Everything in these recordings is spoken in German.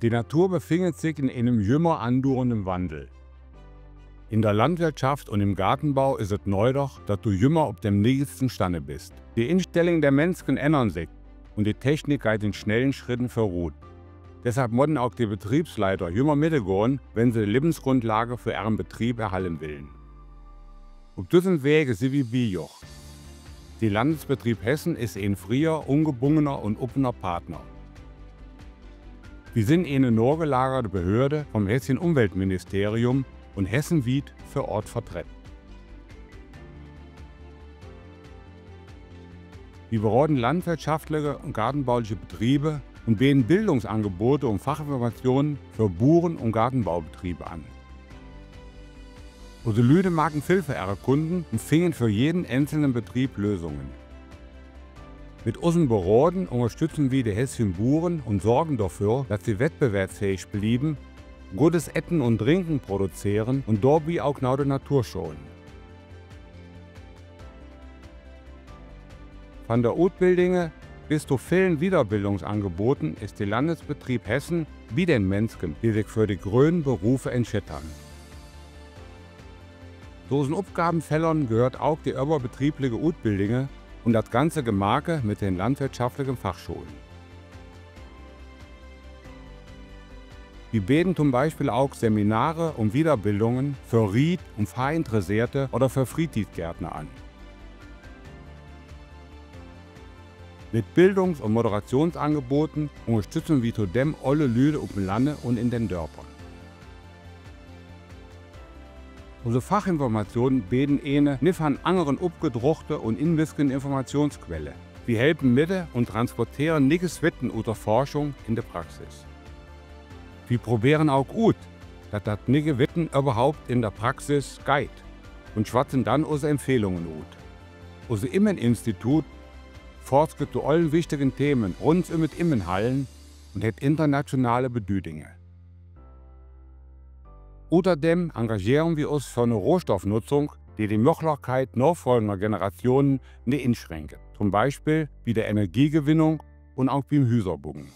Die Natur befindet sich in einem immer andauernden Wandel. In der Landwirtschaft und im Gartenbau ist es neuerdings, dass du immer auf dem nächsten Stande bist. Die Einstellung der Menschen ändern sich und die Technik geht in schnellen Schritten voran. Deshalb müssen auch die Betriebsleiter immer mitgehen, wenn sie die Lebensgrundlage für ihren Betrieb erhalten wollen. Auf diesem Wege sind wir Bioch. Die Landesbetrieb Hessen ist ein freier, ungebundener und offener Partner. Wir sind eine nachgelagerte Behörde vom Hessischen Umweltministerium und hessenweit für Ort vertreten. Wir beraten landwirtschaftliche und gartenbauliche Betriebe und bieten Bildungsangebote und Fachinformationen für Bauern- und Gartenbaubetriebe an. Unsere Leute machen viel für ihre Kunden und finden für jeden einzelnen Betrieb Lösungen. Mit unseren Beraten unterstützen wir die hessischen Bauern und sorgen dafür, dass sie wettbewerbsfähig bleiben, gutes Essen und Trinken produzieren und dabei auch genau die Natur schonen. Von der Ausbildung bis zu vielen Weiterbildungsangeboten ist der Landesbetrieb Hessen wie den Menschen, die sich für die grünen Berufe entscheiden. Zu unseren Aufgabenfeldern gehört auch die überbetriebliche Ausbildung und das ganze Gemarke mit den landwirtschaftlichen Fachschulen. Wir bieten zum Beispiel auch Seminare und Weiterbildungen für Ried- und Fahrinteressierte oder für Freizeitgärtner an. Mit Bildungs- und Moderationsangeboten unterstützen wir zudem alle Leute auf dem Lande und in den Dörfern. Unsere Fachinformationen bieten eine nicht von anderen abgedruckte und inwiskende Informationsquelle. Wir helfen mit und transportieren nichts Wissen aus der Forschung in die Praxis. Wir probieren auch gut, dass das nige Wissen überhaupt in der Praxis geht und schwatzen dann unsere Empfehlungen aus. Unser Immen-Institut forscht zu allen wichtigen Themen rund um die Immenhallen und hat internationale Bedeutung. Außerdem engagieren wir uns für eine Rohstoffnutzung, die die Möglichkeit nachfolgender Generationen nicht einschränkt, zum Beispiel bei der Energiegewinnung und auch beim Häuserbauen.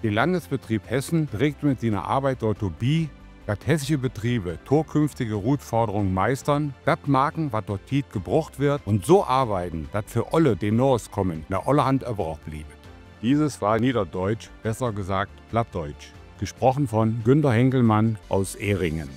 Der Landesbetrieb Hessen trägt mit seiner Arbeit dazu bei, dass hessische Betriebe zukünftige Herausforderungen meistern, das machen, was dort gebraucht wird und so arbeiten, dass für alle, die nachkommen, nach aller Hand überhaupt bleibt. Dieses war Niederdeutsch, besser gesagt Plattdeutsch. Gesprochen von Günter Henkelmann aus Ehringen.